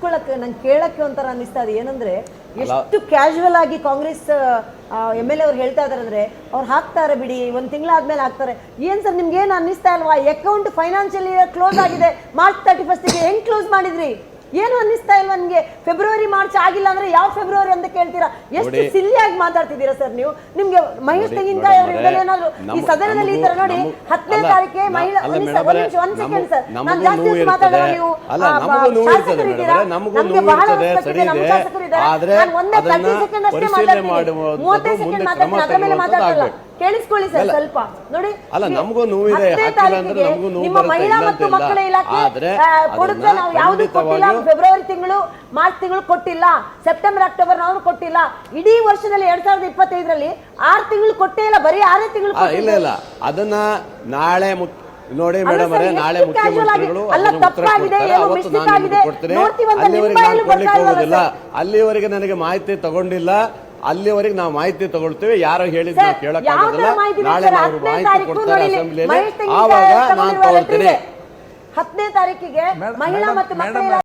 ಕೂತ್ಕೊಳ್ಳಕ್ಕೆ ನಂಗೆ ಕೇಳಕ್ಕೆ ಒಂಥರ ಅನ್ನಿಸ್ತಾ ಇದೆ. ಏನಂದ್ರೆ ಎಷ್ಟು ಕ್ಯಾಶುವಲ್ ಆಗಿ ಕಾಂಗ್ರೆಸ್ MLA ಅವ್ರು ಹೇಳ್ತಾ ಇದಾರೆ ಅಂದ್ರೆ ಅವ್ರು ಹಾಕ್ತಾರೆ ಬಿಡಿ, ಒಂದ್ ತಿಂಗಳಾದ್ಮೇಲೆ ಹಾಕ್ತಾರೆ. ಏನ್ ಸರ್ ನಿಮ್ಗೆ ಏನು ಅನ್ನಿಸ್ತಾ ಇಲ್ವಾ? ಅಕೌಂಟ್ ಫೈನಾನ್ಷಿಯಲ್ ಇಯರ್ ಕ್ಲೋಸ್ ಆಗಿದೆ March 31ಗೆ, ಹೆಂಗ್ ಕ್ಲೋಸ್ ಮಾಡಿದ್ರಿ? ಏನು ಅನ್ನಿಸ್ತಾ ಇಲ್ವಾ ನಿಮ್ಗೆ? ಫೆಬ್ರವರಿ ಮಾರ್ಚ್ ಆಗಿಲ್ಲ ಅಂದ್ರೆ ಯಾವ ಫೆಬ್ರವರಿ ಅಂತ ಕೇಳ್ತೀರಾ? ಎಷ್ಟು ಸಿಲ್ಲಿಯಾಗಿ ಮಾತಾಡ್ತಿದ್ದೀರಾ ಸರ್ ನೀವು. ನಿಮ್ಗೆ ಮಹೇಶ್ ತೆಂಗಿನಕಾಯಿ ಅವ್ರ ಏನಾದ್ರು ಈ ಸದನದಲ್ಲಿ ಈ ತರ ನೋಡಿ 10ನೇ ತಾರೀಕಿಗೆ ಮಹಿಳಾ ಒಂದ್ ಸೆಕೆಂಡ್ ಸರ್, ನಾನು ಜಾಸ್ತಿ ಹೊತ್ತು ಮಾತಾಡೋಣ. ನೀವು ಶಾಸಕರಿದ್ದೀರಾ, ನಮ್ಗೆ ಬಹಳ ರೆಸ್ಪೆಕ್ಟ್ ಇದೆ, ನಮ್ಮ ಶಾಸಕರು ಇದ್ದಾರೆ. ನಾನು ಒಂದೇ 30 ಸೆಕೆಂಡ್ ಅಷ್ಟೇ ಮಾತಾಡ್ತೀನಿ, 30 ಸೆಕೆಂಡ್ ಮಾತಾಡ್ತೀನಿ, ಅದ್ರ ಮೇಲೆ ಮಾತಾಡ್ತಿಲ್ಲ. ಕೇಳಿಸ್ಕೊಳ್ಳಿ ಸರ್ ಸ್ವಲ್ಪ. ನೋಡಿ ಅಲ್ಲ, ನಮಗೂ ನೋವಿದೆ, ನಿಮ್ಮ ಮಹಿಳಾ ಮತ್ತು ಮಕ್ಕಳ ಇಲಾಖೆ ಕೊಡುತ್ತೆ, ನಾವು ಯಾವ್ದು ಕೊಟ್ಟಿಲ್ಲ. ಫೆಬ್ರವರಿ ತಿಂಗಳು ಮಾರ್ಚ್ ತಿಂಗಳು ಕೊಟ್ಟಿಲ್ಲ, ಸೆಪ್ಟೆಂಬರ್ ಅಕ್ಟೋಬರ್ ನಾವು ಕೊಟ್ಟಿಲ್ಲ. ಇಡೀ ವರ್ಷದಲ್ಲಿ 2025ರಲ್ಲಿ 6 ತಿಂಗಳು ಕೊಟ್ಟೇ ಇಲ್ಲ, ಬರೀ 6 ತಿಂಗಳು. ಇಲ್ಲ ಅದನ್ನ ನಾಳೆ ನೋಡಿ ಮೇಡಮ್ ಅವರೇ, ನಾಳೆ ಮುಖ್ಯಮಂತ್ರಿಗಳು ಹೋಗೋದಿಲ್ಲ. ಅಲ್ಲಿವರೆಗೆ ನನಗೆ ಮಾಹಿತಿ ತಗೊಂಡಿಲ್ಲ, ಅಲ್ಲಿವರೆಗೆ ನಾವು ಮಾಹಿತಿ ತಗೊಳ್ತೀವಿ. ಯಾರೋ ಹೇಳಿದ್ ನಾವು ಕೇಳಕ್ಕಾಗೋದಿಲ್ಲ. ನಾಳೆ ನಾವು ಮಾಹಿತಿ ಕೊಡ್ತಾರೆ ಅಸೆಂಬ್ಲಿಯಲ್ಲಿ, ಆವಾಗ ನಾನು ತಗೊಳ್ತೀನಿ. 10ನೇ ತಾರೀಕಿಗೆ ಮಹಿಳಾ ಮತ್ತು ಮಕ್ಕಳ